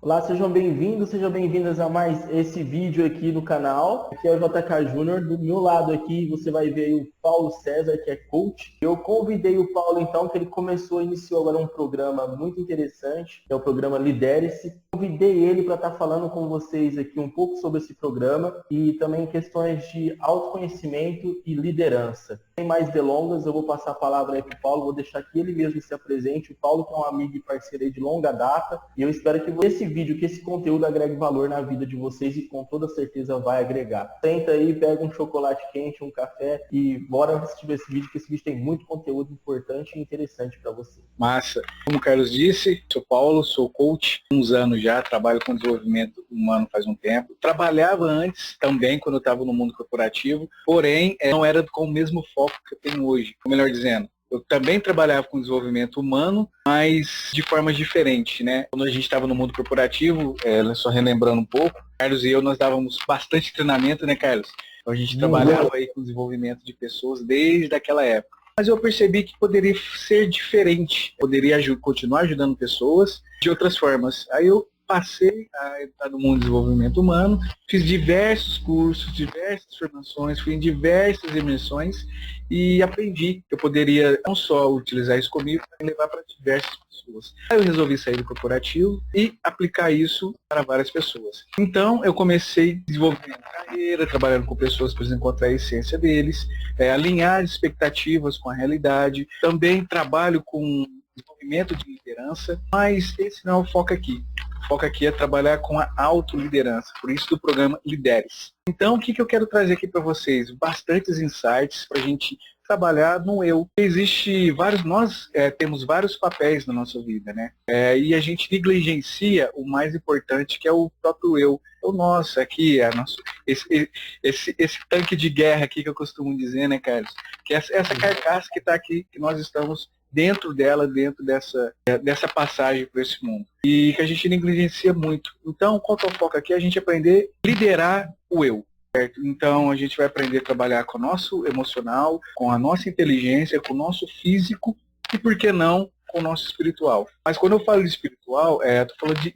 Olá, sejam bem-vindos, sejam bem-vindas a mais esse vídeo aqui no canal. Aqui é o JK Júnior. Do meu lado aqui você vai ver aí o Paulo César, que é coach. Eu convidei o Paulo então, que ele iniciou agora um programa muito interessante, que é o programa Lidere-se. Convidei ele para estar falando com vocês aqui um pouco sobre esse programa e também questões de autoconhecimento e liderança. Sem mais delongas, eu vou passar a palavra aí para o Paulo, vou deixar que ele mesmo se apresente. O Paulo que é um amigo e parceiro aí de longa data, e eu espero que esse vídeo, que esse conteúdo agregue valor na vida de vocês e com toda certeza vai agregar. Senta aí, pega um chocolate quente, um café e bora assistir esse vídeo, que esse vídeo tem muito conteúdo importante e interessante para você. Massa. Como o Carlos disse, sou Paulo, sou coach há uns anos já, trabalho com desenvolvimento humano faz um tempo. Trabalhava antes também, quando eu estava no mundo corporativo, porém não era com o mesmo foco que eu tenho hoje. Ou melhor dizendo, eu também trabalhava com desenvolvimento humano, mas de formas diferentes, né? Quando a gente estava no mundo corporativo, só relembrando um pouco, Carlos e eu, nós dávamos bastante treinamento, né, Carlos? Então a gente trabalhava aí com desenvolvimento de pessoas desde aquela época. Mas eu percebi que poderia ser diferente, poderia continuar ajudando pessoas de outras formas. Aí eu passei a entrar no mundo do desenvolvimento humano, fiz diversos cursos, diversas formações, fui em diversas dimensões e aprendi que eu poderia não só utilizar isso comigo, mas levar para diversas pessoas. Aí eu resolvi sair do corporativo e aplicar isso para várias pessoas. Então eu comecei desenvolvendo carreira, trabalhando com pessoas para encontrar a essência deles, alinhar expectativas com a realidade. Também trabalho com desenvolvimento de liderança, mas esse não é o foco aqui. O foco aqui é trabalhar com a autoliderança, por isso do programa Lidere-se. Então, o que eu quero trazer aqui para vocês? Bastantes insights para a gente trabalhar no eu. Nós temos vários papéis na nossa vida, né? E a gente negligencia o mais importante, que é o próprio eu. O nosso, aqui, esse tanque de guerra aqui que eu costumo dizer, né, Carlos? Que é essa carcaça que está aqui, que nós estamos dentro dela, dentro dessa passagem por esse mundo. E que a gente negligencia muito. Então, qual que é o foco aqui? A gente aprender a liderar o eu. Certo? Então, a gente vai aprender a trabalhar com o nosso emocional, com a nossa inteligência, com o nosso físico e, por que não, com o nosso espiritual. Mas quando eu falo de espiritual, estou falando de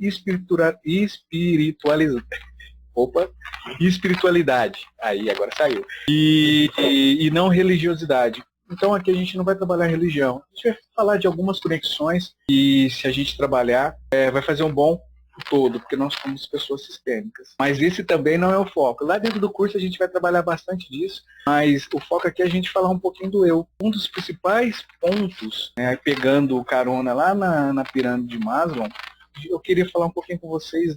espiritualidade. Aí, agora saiu. E não religiosidade. Então aqui a gente não vai trabalhar religião, a gente vai falar de algumas conexões e se a gente trabalhar, vai fazer um bom todo, porque nós somos pessoas sistêmicas. Mas esse também não é o foco. Lá dentro do curso a gente vai trabalhar bastante disso, mas o foco aqui é a gente falar um pouquinho do eu. Um dos principais pontos, pegando o carona lá na pirâmide de Maslow, eu queria falar um pouquinho com vocês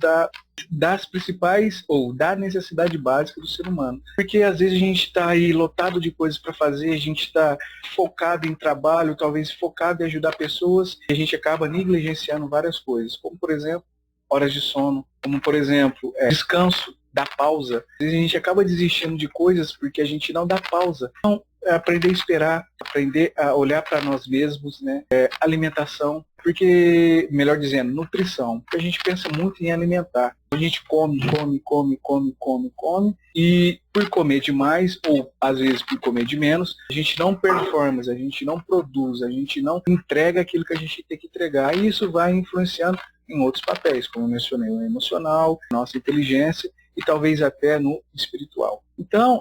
das principais, ou da necessidade básica do ser humano. Porque às vezes a gente está aí lotado de coisas para fazer, a gente está focado em trabalho, talvez focado em ajudar pessoas, e a gente acaba negligenciando várias coisas, como por exemplo, horas de sono, como por exemplo, descanso, da pausa. Às vezes a gente acaba desistindo de coisas porque a gente não dá pausa. Então, aprender a esperar, aprender a olhar para nós mesmos, né? Alimentação, porque, melhor dizendo, nutrição, porque a gente pensa muito em alimentar. A gente come, e por comer demais, ou às vezes por comer de menos, a gente não performa, a gente não produz, a gente não entrega aquilo que a gente tem que entregar, e isso vai influenciando em outros papéis, como eu mencionei, o emocional, nossa inteligência, e talvez até no espiritual. Então,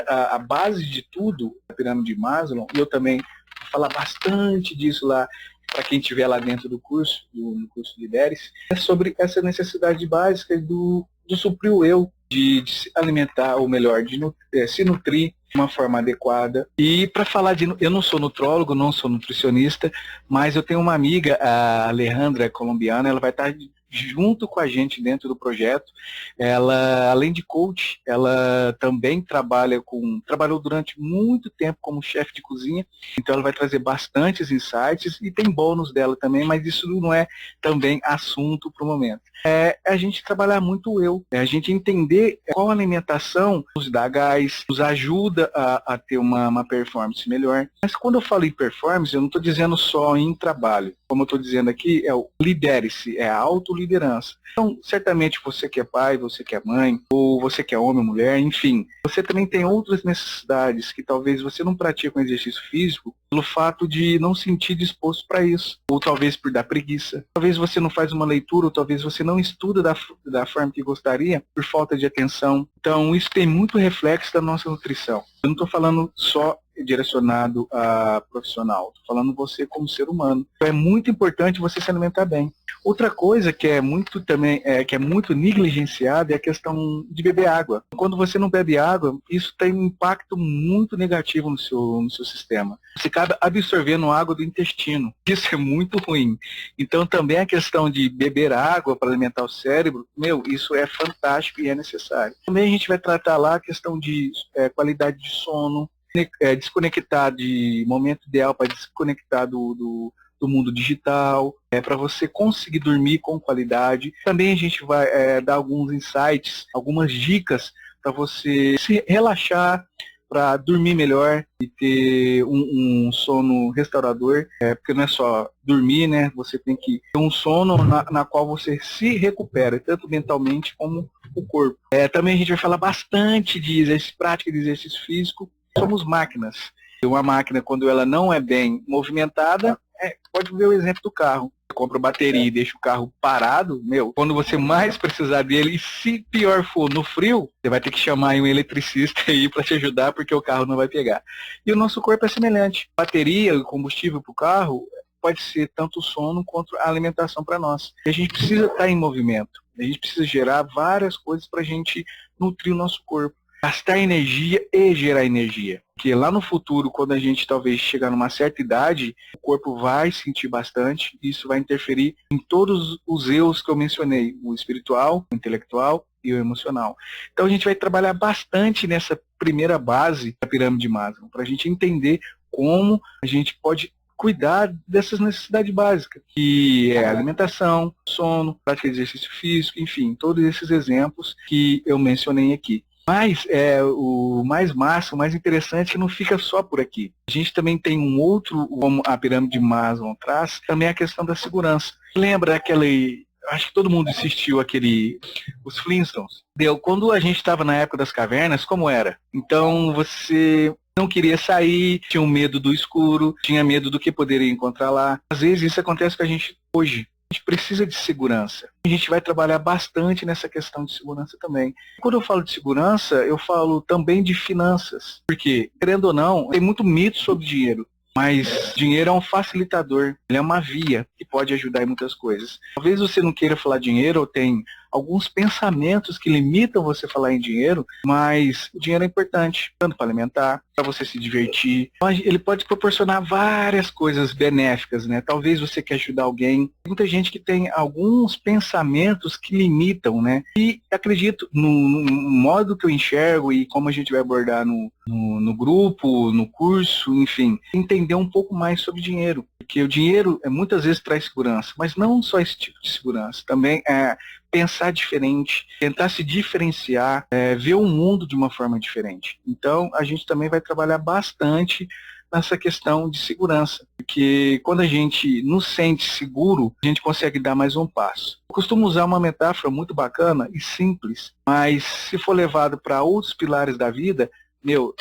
a base de tudo, a pirâmide de Maslow, e eu também vou falar bastante disso lá, para quem estiver lá dentro do curso, no curso de Lidere-se, é sobre essa necessidade básica do suprir o eu, de se alimentar, ou melhor, de se nutrir de uma forma adequada. E para falar eu não sou nutrólogo, não sou nutricionista, mas eu tenho uma amiga, a Alejandra, colombiana, ela vai estar junto com a gente dentro do projeto. Ela, além de coach, ela também trabalhou durante muito tempo como chefe de cozinha, então ela vai trazer bastantes insights e tem bônus dela também, mas isso não é também assunto para o momento. A gente trabalhar muito o eu, a gente entender qual alimentação nos dá gás, nos ajuda a ter uma performance melhor. Mas quando eu falo em performance, eu não estou dizendo só em trabalho. Como eu estou dizendo aqui, é o lidere-se, é a autoliderança. Então, certamente você que é pai, você que é mãe, ou você que é homem, mulher, enfim, você também tem outras necessidades que talvez você não pratique um exercício físico, pelo fato de não sentir disposto para isso, ou talvez por dar preguiça. Talvez você não faz uma leitura, ou talvez você não estuda da forma que gostaria, por falta de atenção. Então, isso tem muito reflexo da nossa nutrição. Eu não estou falando só direcionado a profissional, estou falando você como ser humano. Então, é muito importante você se alimentar bem. Outra coisa que é muito também que é muito negligenciada é a questão de beber água. Quando você não bebe água, isso tem um impacto muito negativo no seu sistema. Você acaba absorvendo água do intestino. Isso é muito ruim. Então também a questão de beber água para alimentar o cérebro, isso é fantástico e é necessário. Também a gente vai tratar lá a questão de qualidade de sono, desconectar de momento ideal para desconectar do mundo digital, para você conseguir dormir com qualidade. Também a gente vai dar alguns insights, algumas dicas para você se relaxar, para dormir melhor e ter um sono restaurador, porque não é só dormir, né? Você tem que ter um sono na qual você se recupera, tanto mentalmente como o corpo. Também a gente vai falar bastante de prática de exercício físico. Somos máquinas. Uma máquina, quando ela não é bem movimentada, pode ver o exemplo do carro. Você compra bateria e deixa o carro parado, quando você mais precisar dele, e se pior for no frio, você vai ter que chamar um eletricista aí para te ajudar, porque o carro não vai pegar. E o nosso corpo é semelhante. Bateria e combustível para o carro pode ser tanto o sono quanto a alimentação para nós. E a gente precisa estar em movimento. A gente precisa gerar várias coisas para a gente nutrir o nosso corpo. Gastar energia e gerar energia. Porque lá no futuro, quando a gente talvez chegar numa certa idade, o corpo vai sentir bastante, e isso vai interferir em todos os eus que eu mencionei, o espiritual, o intelectual e o emocional. Então a gente vai trabalhar bastante nessa primeira base da pirâmide de Maslow, para a gente entender como a gente pode cuidar dessas necessidades básicas, que é alimentação, sono, prática de exercício físico, enfim, todos esses exemplos que eu mencionei aqui. Mas o mais massa, o mais interessante, é que não fica só por aqui. A gente também tem um outro, como a pirâmide de Maslow traz, também a questão da segurança. Lembra aquele, acho que todo mundo assistiu os Flintstones? Quando a gente estava na época das cavernas, como era? Então você não queria sair, tinha um medo do escuro, tinha medo do que poderia encontrar lá. Às vezes isso acontece com a gente hoje. A gente precisa de segurança. A gente vai trabalhar bastante nessa questão de segurança também. Quando eu falo de segurança, eu falo também de finanças. Porque, querendo ou não, tem muito mito sobre dinheiro. Mas dinheiro é um facilitador, ele é uma via que pode ajudar em muitas coisas. Talvez você não queira falar dinheiro ou tem alguns pensamentos que limitam você falar em dinheiro, mas o dinheiro é importante, tanto para alimentar, para você se divertir. Ele pode proporcionar várias coisas benéficas, né? Talvez você quer ajudar alguém. Tem muita gente que tem alguns pensamentos que limitam, né? E acredito no modo que eu enxergo e como a gente vai abordar no grupo, no curso, enfim, entender um pouco mais sobre dinheiro. Porque o dinheiro muitas vezes traz segurança, mas não só esse tipo de segurança. Também pensar diferente, tentar se diferenciar, ver o mundo de uma forma diferente. Então, a gente também vai trabalhar bastante nessa questão de segurança, porque quando a gente nos sente seguro, a gente consegue dar mais um passo. Eu costumo usar uma metáfora muito bacana e simples, mas se for levado para outros pilares da vida,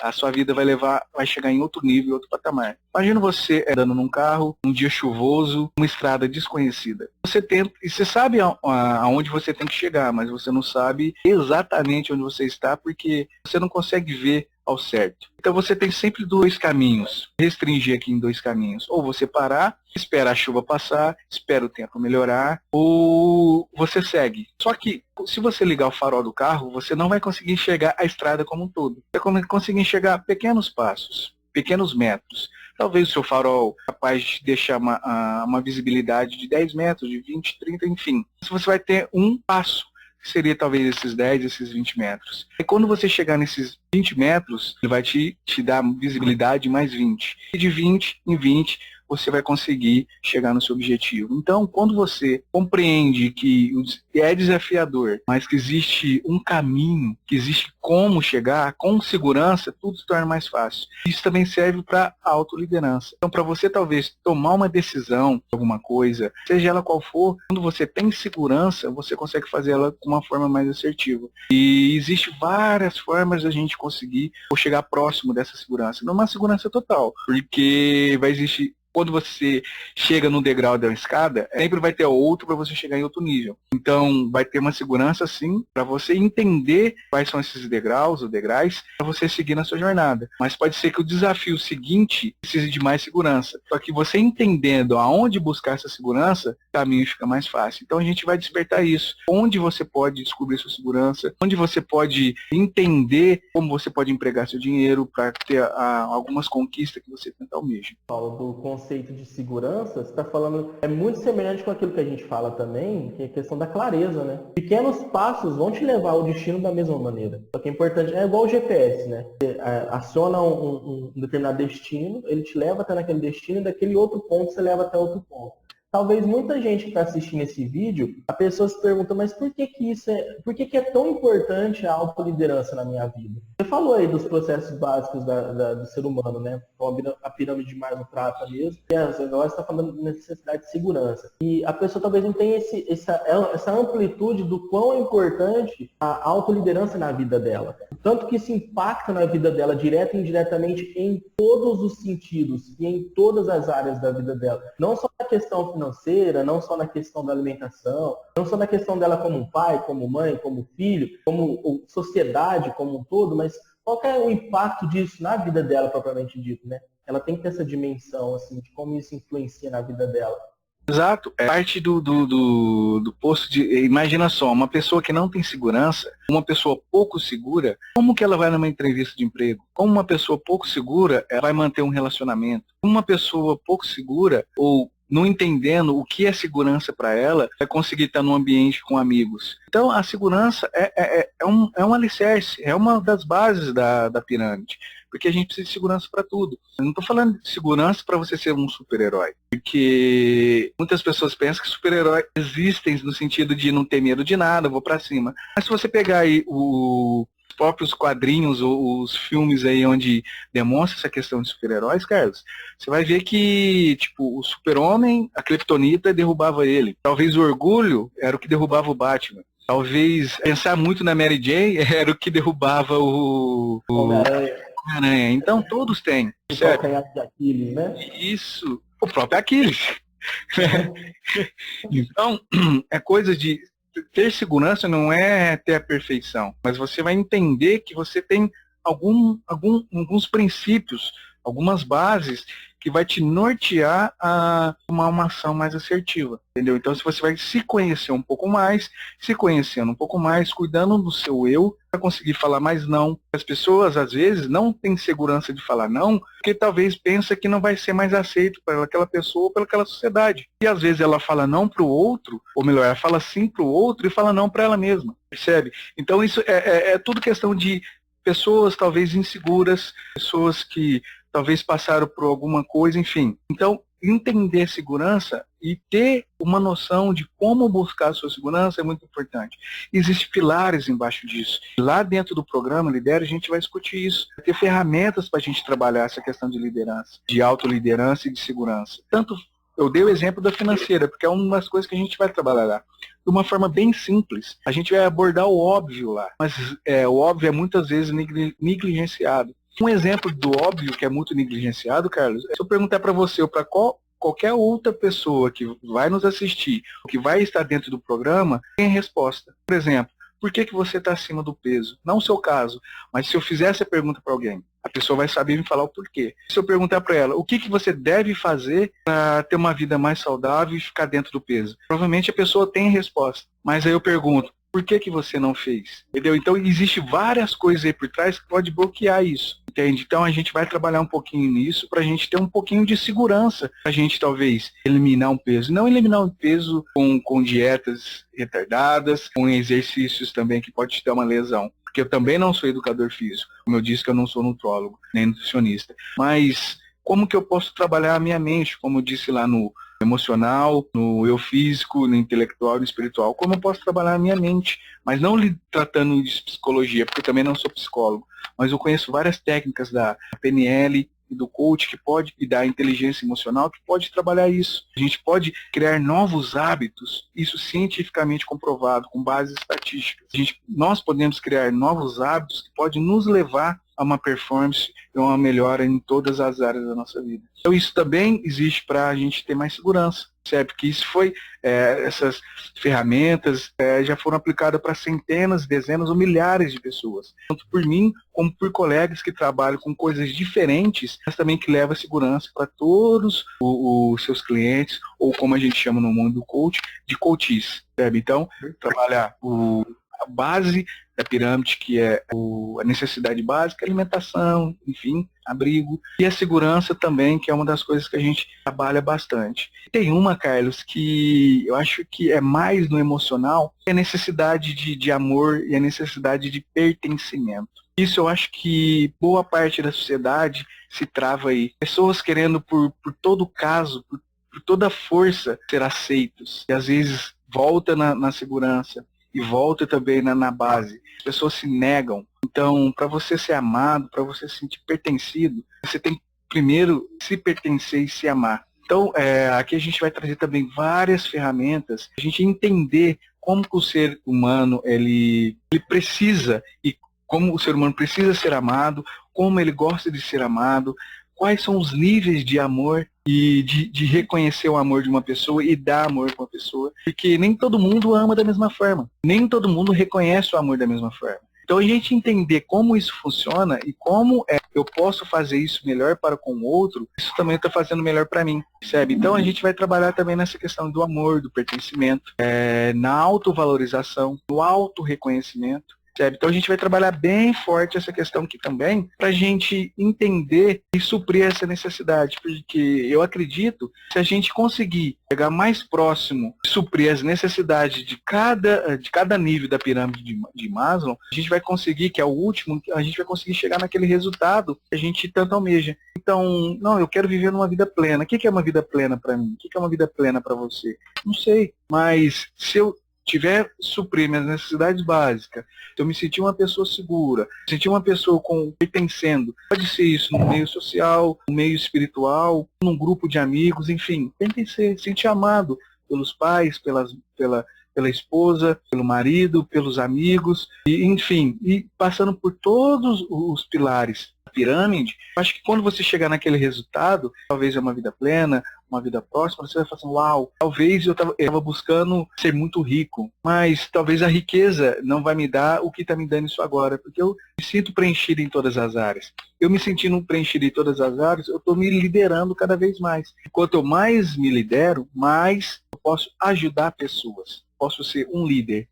a sua vida vai chegar em outro nível, outro patamar. Imagina você andando num carro, um dia chuvoso, uma estrada desconhecida. Você sabe aonde você tem que chegar, mas você não sabe exatamente onde você está, porque você não consegue ver ao certo. Então você tem sempre dois caminhos, restringir aqui em dois caminhos. Ou você parar, espera a chuva passar, espera o tempo melhorar, ou você segue. Só que se você ligar o farol do carro, você não vai conseguir enxergar a estrada como um todo. Você vai conseguir enxergar pequenos passos, pequenos metros. Talvez o seu farol capaz de te deixar uma visibilidade de 10 metros, de 20, 30, enfim. Você vai ter um passo, que seria talvez esses 10, esses 20 metros. E quando você chegar nesses 20 metros, ele vai te dar visibilidade mais 20. E de 20 em 20, você vai conseguir chegar no seu objetivo. Então, quando você compreende que é desafiador, mas que existe um caminho, que existe como chegar, com segurança, tudo se torna mais fácil. Isso também serve para a autoliderança. Então, para você talvez tomar uma decisão, alguma coisa, seja ela qual for, quando você tem segurança, você consegue fazer ela com uma forma mais assertiva. E existe várias formas de a gente conseguir ou chegar próximo dessa segurança. Não é uma segurança total, porque vai existir, quando você chega no degrau da escada, sempre vai ter outro para você chegar em outro nível. Então, vai ter uma segurança, sim, para você entender quais são esses degraus, os degraus, para você seguir na sua jornada. Mas pode ser que o desafio seguinte precise de mais segurança. Só que você entendendo aonde buscar essa segurança, o caminho fica mais fácil. Então, a gente vai despertar isso. Onde você pode descobrir sua segurança, onde você pode entender como você pode empregar seu dinheiro para ter algumas conquistas que você tenta almejar. Paulo, do conceito de segurança, você está falando, é muito semelhante com aquilo que a gente fala também, que é a questão da clareza, né? Pequenos passos vão te levar ao destino da mesma maneira. Só que é importante, é igual o GPS, né? Você aciona um determinado destino, ele te leva até naquele destino e daquele outro ponto você leva até outro ponto. Talvez muita gente que está assistindo esse vídeo, a pessoa se pergunta, mas por que que é tão importante a autoliderança na minha vida? Você falou aí dos processos básicos do ser humano, né? A pirâmide de Maslow trata mesmo. E agora você está falando de necessidade de segurança. E a pessoa talvez não tenha essa amplitude do quão é importante a autoliderança na vida dela. Tanto que isso impacta na vida dela, direto e indiretamente, em todos os sentidos e em todas as áreas da vida dela. Não só na questão financeira, não só na questão da alimentação, não só na questão dela como pai, como mãe, como filho, como sociedade como um todo, mas qual que é o impacto disso na vida dela, propriamente dito, né? Ela tem que ter essa dimensão, assim, de como isso influencia na vida dela. Exato, é parte do posto de... Imagina só, uma pessoa que não tem segurança, uma pessoa pouco segura, como que ela vai numa entrevista de emprego? Como uma pessoa pouco segura, ela vai manter um relacionamento? Uma pessoa pouco segura, ou não entendendo o que é segurança para ela, vai conseguir estar num ambiente com amigos. Então, a segurança é um alicerce, é uma das bases da pirâmide. Porque a gente precisa de segurança para tudo. Eu não estou falando de segurança para você ser um super-herói. Porque muitas pessoas pensam que super-heróis existem no sentido de não ter medo de nada, vou para cima. Mas se você pegar aí os próprios quadrinhos ou os filmes aí onde demonstra essa questão de super-heróis, Carlos, você vai ver que, tipo, o super-homem, a Kryptonita derrubava ele. Talvez o orgulho era o que derrubava o Batman. Talvez pensar muito na Mary Jane era o que derrubava o Homem-Aranha. Então todos têm. O calcanhar de Aquiles, né? Isso, o próprio Aquiles. Então, é coisa de ter segurança não é ter a perfeição, mas você vai entender que você tem alguns princípios, algumas bases que vai te nortear a tomar uma ação mais assertiva, entendeu? Então, se você vai se conhecer um pouco mais, se conhecendo um pouco mais, cuidando do seu eu, para conseguir falar mais não. As pessoas, às vezes, não têm segurança de falar não, porque talvez pensa que não vai ser mais aceito por aquela pessoa ou pelaquela sociedade. E, às vezes, ela fala não para o outro, ou melhor, ela fala sim para o outro e fala não para ela mesma, percebe? Então, isso é tudo questão de pessoas, talvez, inseguras, pessoas que talvez passaram por alguma coisa, enfim. Então, entender segurança e ter uma noção de como buscar a sua segurança é muito importante. Existem pilares embaixo disso. Lá dentro do programa Lidera, a gente vai discutir isso. Vai ter ferramentas para a gente trabalhar essa questão de liderança, de autoliderança e de segurança. Tanto eu dei o exemplo da financeira, porque é uma das coisas que a gente vai trabalhar lá. De uma forma bem simples. A gente vai abordar o óbvio lá, mas o óbvio é muitas vezes negligenciado. Um exemplo do óbvio que é muito negligenciado, Carlos, é se eu perguntar para você ou para qualquer outra pessoa que vai nos assistir, que vai estar dentro do programa, tem resposta. Por exemplo, por que você está acima do peso? Não o seu caso, mas se eu fizer essa pergunta para alguém, a pessoa vai saber me falar o porquê. Se eu perguntar para ela, o que você deve fazer para ter uma vida mais saudável e ficar dentro do peso? Provavelmente a pessoa tem resposta, mas aí eu pergunto, por que você não fez? Entendeu? Então, existem várias coisas aí por trás que pode bloquear isso. Entende? Então, a gente vai trabalhar um pouquinho nisso para a gente ter um pouquinho de segurança. Para a gente, talvez, eliminar um peso. Não eliminar um peso com dietas retardadas, com exercícios também que pode te dar uma lesão. Porque eu também não sou educador físico. Como eu disse que eu não sou nutrólogo, nem nutricionista. Mas como que eu posso trabalhar a minha mente, como eu disse lá no emocional, no eu físico, no intelectual, no espiritual, como eu posso trabalhar a minha mente, mas não tratando de psicologia, porque eu também não sou psicólogo, mas eu conheço várias técnicas da PNL e do coach que pode, e da inteligência emocional que pode trabalhar isso. A gente pode criar novos hábitos, isso cientificamente comprovado, com bases estatísticas. Nós podemos criar novos hábitos que podem nos levar a uma performance e uma melhora em todas as áreas da nossa vida. Então isso também existe para a gente ter mais segurança, certo? Que isso foi, essas ferramentas já foram aplicadas para centenas, dezenas ou milhares de pessoas. Tanto por mim, como por colegas que trabalham com coisas diferentes, mas também que levam segurança para todos os seus clientes, ou como a gente chama no mundo do coach, de coaches, certo? Então, trabalhar a base da pirâmide, que é a necessidade básica, alimentação, enfim, abrigo, e a segurança também, que é uma das coisas que a gente trabalha bastante. Tem uma, Carlos, que eu acho que é mais no emocional, é a necessidade de amor e a necessidade de pertencimento. Isso eu acho que boa parte da sociedade se trava aí. Pessoas querendo por todo caso, por toda força, ser aceitos, e às vezes volta na segurança, e volta também na base. As pessoas se negam. Então, para você ser amado, para você se sentir pertencido, você tem que primeiro se pertencer e se amar. Então, aqui a gente vai trazer também várias ferramentas, a gente entender como que o ser humano ele precisa, e como o ser humano precisa ser amado, como ele gosta de ser amado, quais são os níveis de amor e de reconhecer o amor de uma pessoa e dar amor para uma pessoa, porque nem todo mundo ama da mesma forma, nem todo mundo reconhece o amor da mesma forma. Então a gente entender como isso funciona e como eu posso fazer isso melhor para com o outro, isso também está fazendo melhor para mim, percebe? Então a gente vai trabalhar também nessa questão do amor, do pertencimento, na autovalorização, no autorreconhecimento. Então a gente vai trabalhar bem forte essa questão aqui também, para a gente entender e suprir essa necessidade, porque eu acredito que se a gente conseguir chegar mais próximo, suprir as necessidades de cada nível da pirâmide de Maslow, a gente vai conseguir, que é o último, a gente vai conseguir chegar naquele resultado que a gente tanto almeja. Então, não, eu quero viver numa vida plena. O que é uma vida plena para mim? O que é uma vida plena para você? Não sei, mas se eu tiver suprir minhas necessidades básicas, se eu me sentir uma pessoa segura, sentir uma pessoa pertencendo, pode ser isso no meio social, no meio espiritual, num grupo de amigos, enfim, pertencer, sentir amado pelos pais, pela esposa, pelo marido, pelos amigos, e, enfim, e passando por todos os pilares da pirâmide. Acho que quando você chegar naquele resultado, talvez é uma vida plena, uma vida próxima, você vai falar assim, uau, talvez eu estava buscando ser muito rico, mas talvez a riqueza não vai me dar o que está me dando isso agora, porque eu me sinto preenchido em todas as áreas. Eu me sentindo preenchido em todas as áreas, eu estou me liderando cada vez mais. Quanto eu mais me lidero, mais eu posso ajudar pessoas. Posso ser um líder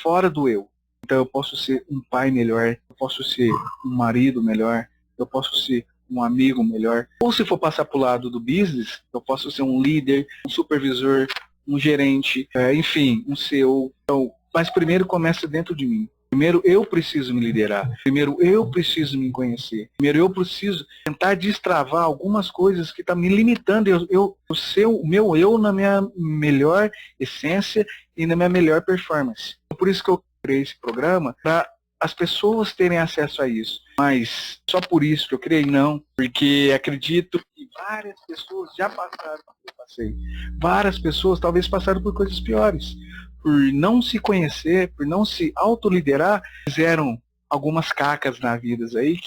fora do eu. Então eu posso ser um pai melhor, eu posso ser um marido melhor, eu posso ser um amigo melhor. Ou se for passar para o lado do business, eu posso ser um líder, um supervisor, um gerente, enfim, um CEO. Então, mas primeiro começa dentro de mim. Primeiro eu preciso me liderar. Primeiro eu preciso me conhecer. Primeiro eu preciso tentar destravar algumas coisas que estão me limitando. Eu ser o meu eu na minha melhor essência e na minha melhor performance. Por isso que eu criei esse programa, para as pessoas terem acesso a isso. Mas só por isso que eu criei, não. Porque acredito que várias pessoas já passaram pelo que eu passei. Várias pessoas talvez passaram por coisas piores. Por não se conhecer, por não se autoliderar, fizeram algumas cacas na vida aí,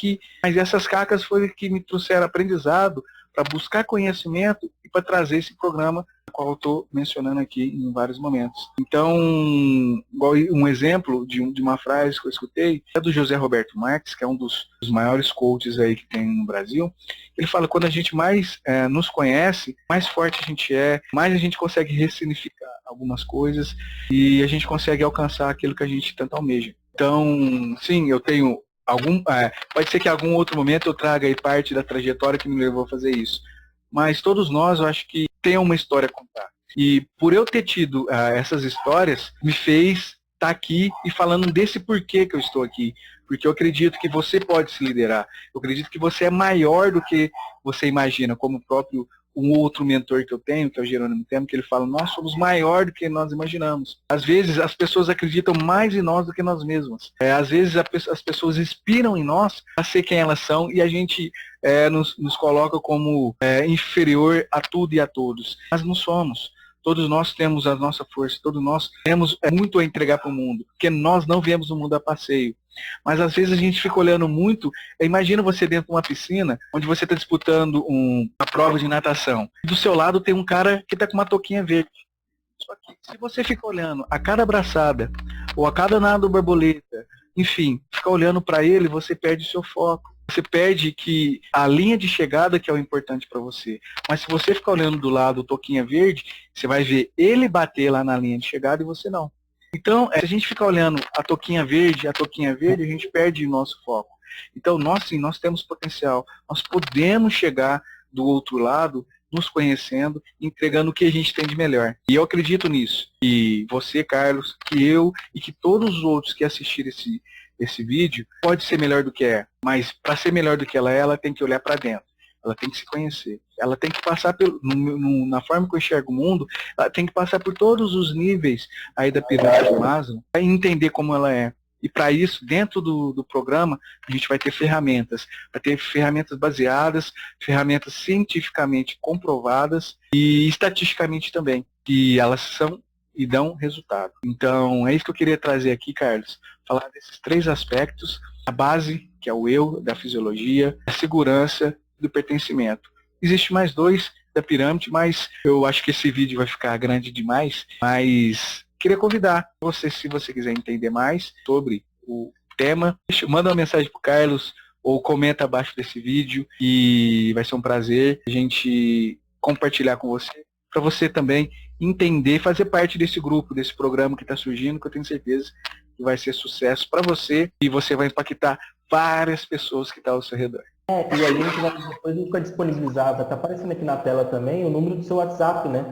mas essas cacas foram que me trouxeram aprendizado para buscar conhecimento e para trazer esse programa, qual eu estou mencionando aqui em vários momentos. Então, um exemplo de uma frase que eu escutei é do José Roberto Marques, que é um dos maiores coaches aí que tem no Brasil. Ele fala que quando a gente mais nos conhece, mais forte a gente é, mais a gente consegue ressignificar algumas coisas e a gente consegue alcançar aquilo que a gente tanto almeja. Então, sim, eu tenho pode ser que em algum outro momento eu traga aí parte da trajetória que me levou a fazer isso. Mas todos nós, eu acho que tem uma história a contar. E por eu ter tido essas histórias, me fez estar aqui e falando desse porquê que eu estou aqui. Porque eu acredito que você pode se liderar. Eu acredito que você é maior do que você imagina, como o próprio um outro mentor que eu tenho, que é o Jerônimo Temo, que ele fala, nós somos maior do que nós imaginamos. Às vezes as pessoas acreditam mais em nós do que nós mesmos. Às vezes as pessoas inspiram em nós a ser quem elas são e a gente nos coloca como inferior a tudo e a todos. Mas não somos. Todos nós temos a nossa força, todos nós temos muito a entregar para o mundo, porque nós não viemos no mundo a passeio. Mas às vezes a gente fica olhando muito, imagina você dentro de uma piscina, onde você está disputando uma prova de natação. Do seu lado tem um cara que está com uma touquinha verde. Só que se você fica olhando a cada abraçada, ou a cada nado borboleta, enfim, fica olhando para ele, você perde o seu foco. Você perde que a linha de chegada que é o importante para você. Mas se você ficar olhando do lado o toquinha verde, você vai ver ele bater lá na linha de chegada e você não. Então, se a gente ficar olhando a toquinha verde, a gente perde o nosso foco. Então, nós sim, nós temos potencial. Nós podemos chegar do outro lado, nos conhecendo, entregando o que a gente tem de melhor. E eu acredito nisso. E você, Carlos, que eu e que todos os outros que assistirem esse vídeo, pode ser melhor do que é. Mas para ser melhor do que ela tem que olhar para dentro. Ela tem que se conhecer. Ela tem que passar na forma que eu enxergo o mundo, ela tem que passar por todos os níveis aí da pirâmide de Maslow para entender como ela é. E para isso, dentro do programa, a gente vai ter ferramentas. Vai ter ferramentas baseadas, ferramentas cientificamente comprovadas e estatisticamente também, que elas são e dão resultado. Então, é isso que eu queria trazer aqui, Carlos. Falar desses 3 aspectos. A base, que é o eu, da fisiologia, a segurança e do pertencimento. Existe mais 2 da pirâmide, mas eu acho que esse vídeo vai ficar grande demais. Mas queria convidar você, se você quiser entender mais sobre o tema, manda uma mensagem para o Carlos ou comenta abaixo desse vídeo e vai ser um prazer a gente compartilhar com você, para você também entender, fazer parte desse grupo, desse programa que está surgindo, que eu tenho certeza que vai ser sucesso para você e você vai impactar várias pessoas que estão ao seu redor. E a gente vai depois ficar disponibilizado, está aparecendo aqui na tela também o número do seu WhatsApp, né?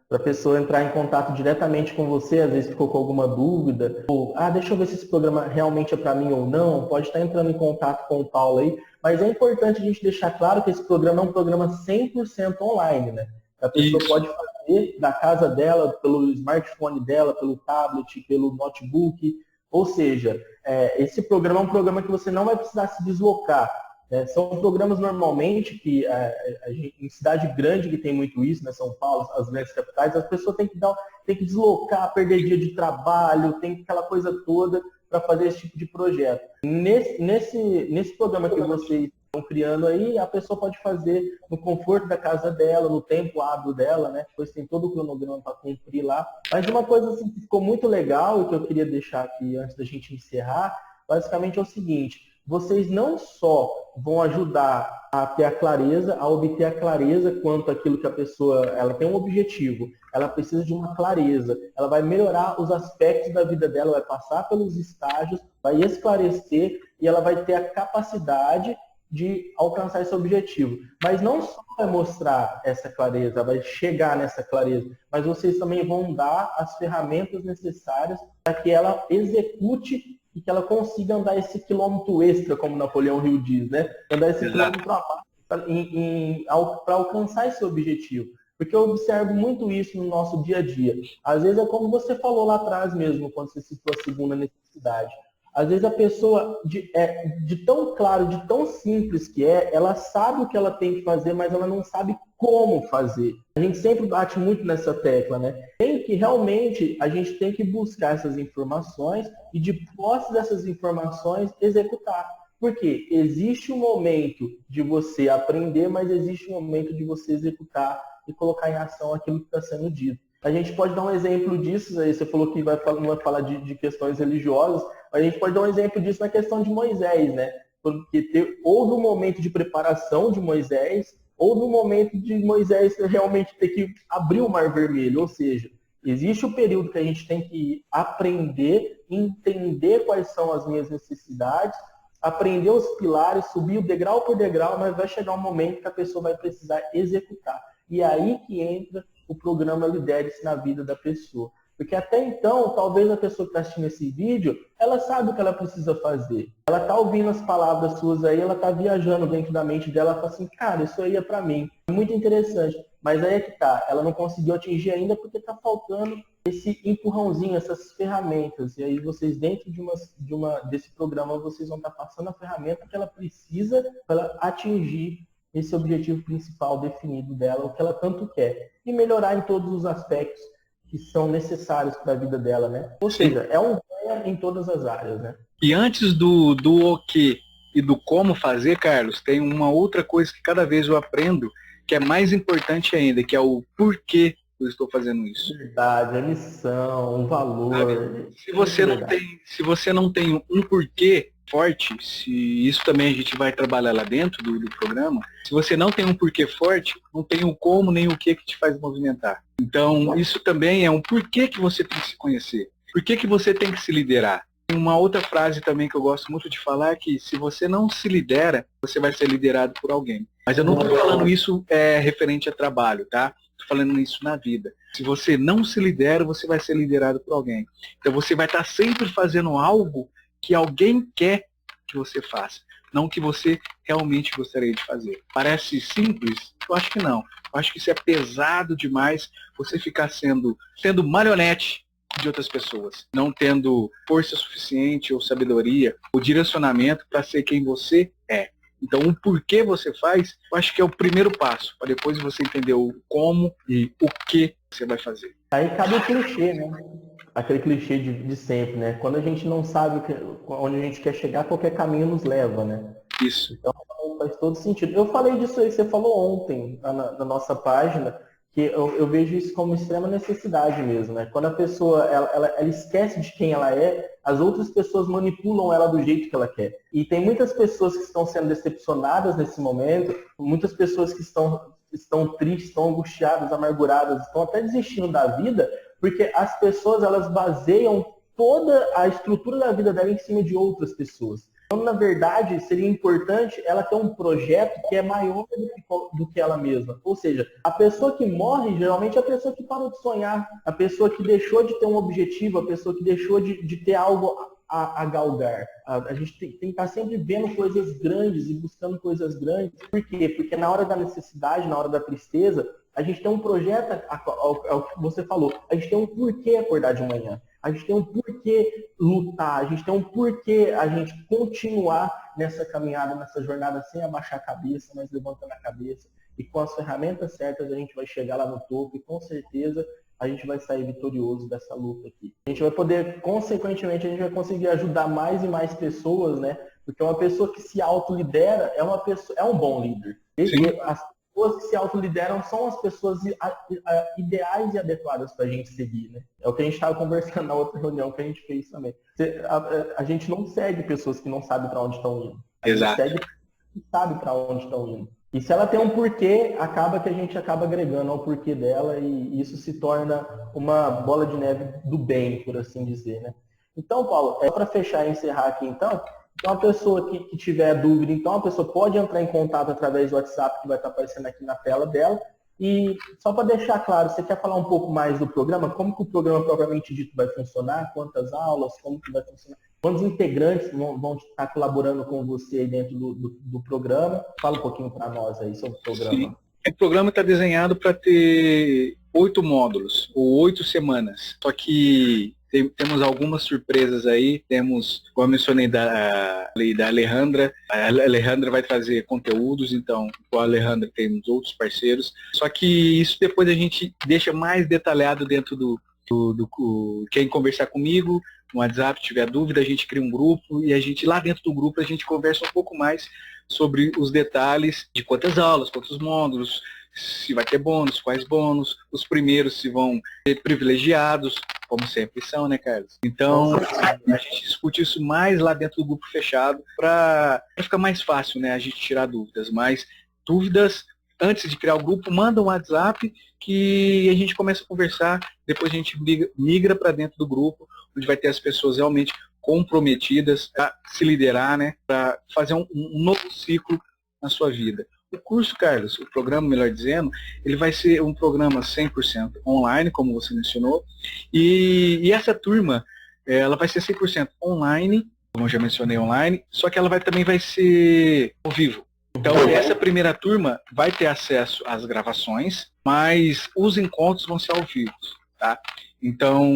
Para a pessoa entrar em contato diretamente com você, às vezes ficou com alguma dúvida, ou, deixa eu ver se esse programa realmente é para mim ou não, pode estar entrando em contato com o Paulo aí, mas é importante a gente deixar claro que esse programa é um programa 100% online, né? A pessoa pode fazer da casa dela, pelo smartphone dela, pelo tablet, pelo notebook, ou seja, esse programa é um programa que você não vai precisar se deslocar. São programas normalmente que em cidade grande que tem muito isso, né, São Paulo, as grandes capitais, as pessoas têm que deslocar, perder dia de trabalho, tem aquela coisa toda para fazer esse tipo de projeto. Nesse programa que vocês estão criando aí, a pessoa pode fazer no conforto da casa dela, no tempo hábil dela, né? Depois tem todo o cronograma para cumprir lá. Mas uma coisa assim, que ficou muito legal e que eu queria deixar aqui antes da gente encerrar, basicamente é o seguinte: vocês não só vão ajudar a ter a clareza, a obter a clareza quanto àquilo que a pessoa, ela tem um objetivo, ela precisa de uma clareza, ela vai melhorar os aspectos da vida dela, vai passar pelos estágios, vai esclarecer e ela vai ter a capacidade de alcançar esse objetivo. Mas não só vai mostrar essa clareza, vai chegar nessa clareza, mas vocês também vão dar as ferramentas necessárias para que ela execute e que ela consiga andar esse quilômetro extra, como Napoleão Hill diz, né? Andar esse quilômetro a mais para alcançar esse objetivo. Porque eu observo muito isso no nosso dia a dia. Às vezes é como você falou lá atrás mesmo, quando você citou a segunda necessidade. Às vezes a pessoa, de tão claro, de tão simples que ela sabe o que ela tem que fazer, mas ela não sabe como fazer. A gente sempre bate muito nessa tecla, né? A gente tem que buscar essas informações e, de posse dessas informações, executar. Porque existe um momento de você aprender, mas existe um momento de você executar e colocar em ação aquilo que está sendo dito. A gente pode dar um exemplo disso, aí você falou que não vai falar de questões religiosas, mas a gente pode dar um exemplo disso na questão de Moisés, né? Porque houve um momento de preparação de Moisés, houve um momento de Moisés realmente ter que abrir o Mar Vermelho, ou seja, existe o período que a gente tem que aprender, entender quais são as minhas necessidades, aprender os pilares, subir degrau por degrau, mas vai chegar um momento que a pessoa vai precisar executar. E é aí que entra o programa Lidere-se na vida da pessoa. Porque até então, talvez a pessoa que está assistindo esse vídeo, ela sabe o que ela precisa fazer. Ela está ouvindo as palavras suas aí, ela está viajando dentro da mente dela, ela fala assim, cara, isso aí é para mim. É muito interessante. Mas aí é que tá, ela não conseguiu atingir ainda porque está faltando esse empurrãozinho, essas ferramentas. E aí vocês, dentro desse programa, vocês vão estar passando a ferramenta que ela precisa para ela atingir esse objetivo principal definido dela, o que ela tanto quer. E melhorar em todos os aspectos que são necessários para a vida dela, né? Ou seja, é um ganho em todas as áreas, né? E antes do o que e do como fazer, Carlos, tem uma outra coisa que cada vez eu aprendo, que é mais importante ainda, que é o porquê eu estou fazendo isso. Verdade, a missão, o valor. Se você não tem um porquê forte, se isso também a gente vai trabalhar lá dentro do programa, se você não tem um porquê forte, não tem o como nem o que te faz movimentar. Então, isso também é um porquê que você tem que se conhecer. Por que você tem que se liderar? Uma outra frase também que eu gosto muito de falar é que se você não se lidera, você vai ser liderado por alguém. Mas eu não estou falando isso referente a trabalho, tá? Estou falando isso na vida. Se você não se lidera, você vai ser liderado por alguém. Então você vai estar sempre fazendo algo que alguém quer que você faça, não que você realmente gostaria de fazer. Parece simples? Eu acho que não. Eu acho que isso é pesado demais, você ficar sendo marionete de outras pessoas, não tendo força suficiente ou sabedoria ou direcionamento para ser quem você é. Então, o porquê você faz, eu acho que é o primeiro passo, para depois você entender o como e o que você vai fazer. Aí cabe o clichê, né? Aquele clichê de sempre, né? Quando a gente não sabe onde a gente quer chegar, qualquer caminho nos leva, né? Isso. Então faz todo sentido. Eu falei disso aí que você falou ontem na nossa página, que eu vejo isso como extrema necessidade mesmo, né? Quando a pessoa ela esquece de quem ela é, as outras pessoas manipulam ela do jeito que ela quer. E tem muitas pessoas que estão sendo decepcionadas nesse momento, muitas pessoas que estão tristes, estão angustiadas, amarguradas, estão até desistindo da vida, porque as pessoas elas baseiam toda a estrutura da vida dela em cima de outras pessoas. Então, na verdade, seria importante ela ter um projeto que é maior do que ela mesma. Ou seja, a pessoa que morre, geralmente, é a pessoa que parou de sonhar, a pessoa que deixou de ter um objetivo, a pessoa que deixou de ter algo a galgar. A gente tem que estar sempre vendo coisas grandes e buscando coisas grandes. Por quê? Porque na hora da necessidade, na hora da tristeza, a gente tem um projeto, é o que você falou, a gente tem um porquê acordar de manhã. A gente tem um porquê lutar, a gente tem um porquê a gente continuar nessa caminhada, nessa jornada sem abaixar a cabeça, mas levantando a cabeça. E com as ferramentas certas a gente vai chegar lá no topo e com certeza a gente vai sair vitorioso dessa luta aqui. A gente vai poder, consequentemente, a gente vai conseguir ajudar mais e mais pessoas, né? Porque uma pessoa que se autolidera é um bom líder. As pessoas que se autolideram são as pessoas ideais e adequadas para a gente seguir, né? É o que a gente estava conversando na outra reunião que a gente fez também. A gente não segue pessoas que não sabem para onde estão indo. A gente segue pessoas que sabem para onde estão indo. E se ela tem um porquê, acaba que a gente acaba agregando ao porquê dela e isso se torna uma bola de neve do bem, por assim dizer, né? Então, Paulo, para fechar e encerrar aqui então, a pessoa que tiver dúvida, então a pessoa pode entrar em contato através do WhatsApp que vai estar aparecendo aqui na tela dela. E só para deixar claro, você quer falar um pouco mais do programa? Como que o programa propriamente dito vai funcionar? Quantas aulas? Como que vai funcionar? Quantos integrantes vão estar colaborando com você aí dentro do programa? Fala um pouquinho para nós aí sobre o programa. Sim. O programa está desenhado para ter 8 módulos, ou 8 semanas. Só que temos algumas surpresas aí. Temos, como eu mencionei, da Alejandra. A Alejandra vai fazer conteúdos, então com a Alejandra temos outros parceiros. Só que isso depois a gente deixa mais detalhado dentro do quem conversar comigo no WhatsApp, tiver dúvida, a gente cria um grupo e a gente lá dentro do grupo a gente conversa um pouco mais sobre os detalhes de quantas aulas, quantos módulos, se vai ter bônus, quais bônus, os primeiros se vão ser privilegiados, como sempre são, né, Carlos? Então, a gente discute isso mais lá dentro do grupo fechado para ficar mais fácil, né, a gente tirar dúvidas. Mas dúvidas, antes de criar o grupo, manda um WhatsApp que a gente começa a conversar, depois a gente migra para dentro do grupo, onde vai ter as pessoas realmente comprometidas a se liderar, né, para fazer um novo ciclo na sua vida. O curso, Carlos, o programa, melhor dizendo, ele vai ser um programa 100% online, como você mencionou, e essa turma, ela vai ser 100% online, como eu já mencionei online, só que ela também vai ser ao vivo. Então, essa primeira turma vai ter acesso às gravações, mas os encontros vão ser ao vivo, tá? Então,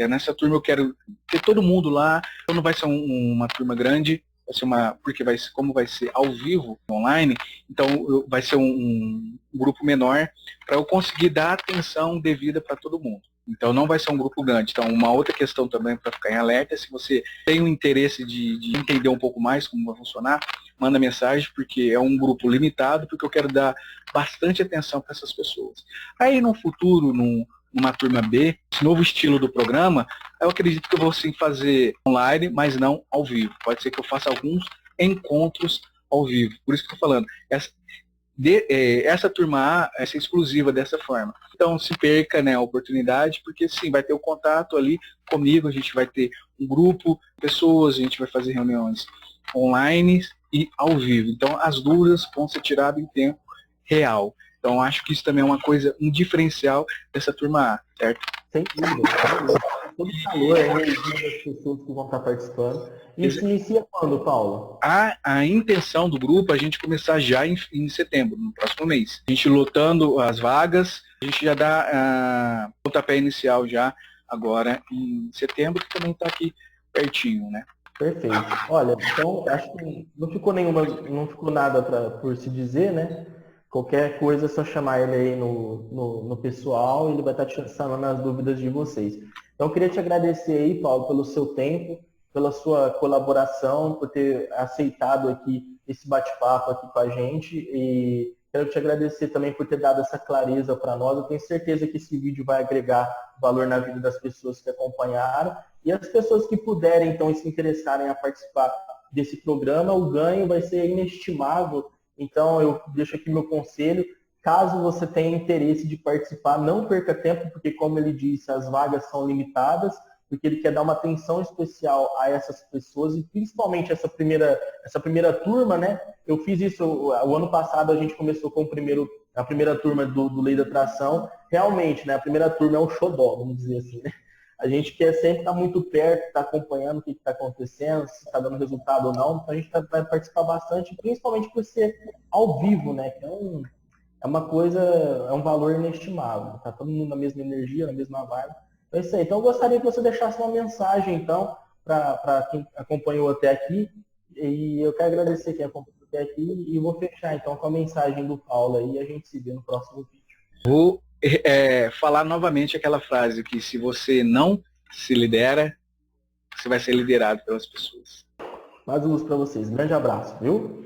nessa turma eu quero ter todo mundo lá, então não vai ser uma turma grande, vai ser porque como vai ser ao vivo, online, então vai ser um grupo menor para eu conseguir dar atenção devida para todo mundo. Então não vai ser um grupo grande. Então uma outra questão também para ficar em alerta, se você tem o interesse de entender um pouco mais como vai funcionar, manda mensagem, porque é um grupo limitado, porque eu quero dar bastante atenção para essas pessoas. Aí no futuro, numa turma B, esse novo estilo do programa, eu acredito que eu vou sim fazer online, mas não ao vivo. Pode ser que eu faça alguns encontros ao vivo. Por isso que eu estou falando, essa turma A vai ser exclusiva dessa forma. Então se perca, né, a oportunidade, porque sim, vai ter o contato ali comigo, a gente vai ter um grupo de pessoas, a gente vai fazer reuniões online e ao vivo. Então as dúvidas vão ser tiradas em tempo real. Então acho que isso também é uma coisa, um diferencial dessa turma A, certo? Sem dúvida. Todo calor, a energia das pessoas que vão estar participando. Isso inicia quando, Paulo? A intenção do grupo é a gente começar já em setembro, no próximo mês. A gente lotando as vagas, a gente já dá o pontapé inicial já agora em setembro, que também está aqui pertinho, né? Perfeito. Olha, então acho que não ficou nada por se dizer, né? Qualquer coisa é só chamar ele aí no pessoal, ele vai estar te sanando as dúvidas de vocês. Então eu queria te agradecer aí, Paulo, pelo seu tempo, pela sua colaboração, por ter aceitado aqui esse bate-papo aqui com a gente e quero te agradecer também por ter dado essa clareza para nós. Eu tenho certeza que esse vídeo vai agregar valor na vida das pessoas que acompanharam e as pessoas que puderem, então, se interessarem a participar desse programa, o ganho vai ser inestimável. Então, eu deixo aqui meu conselho. Caso você tenha interesse de participar, não perca tempo, porque, como ele disse, as vagas são limitadas, porque ele quer dar uma atenção especial a essas pessoas, e principalmente essa primeira turma, né? Eu fiz isso, o ano passado a gente começou com a primeira turma do Lei da Atração. Realmente, né? A primeira turma é um xodó, vamos dizer assim, né? A gente quer sempre estar muito perto, estar acompanhando o que está acontecendo, se está dando resultado ou não. Então a gente vai participar bastante, principalmente por ser ao vivo, né? Que é uma coisa, é um valor inestimável. Tá todo mundo na mesma energia, na mesma vibe. Então é isso aí. Então eu gostaria que você deixasse uma mensagem, então, para quem acompanhou até aqui. E eu quero agradecer quem acompanhou até aqui e vou fechar então com a mensagem do Paulo aí e a gente se vê no próximo vídeo. Vou falar novamente aquela frase que se você não se lidera, você vai ser liderado pelas pessoas. Mais luz para vocês. Grande abraço, viu?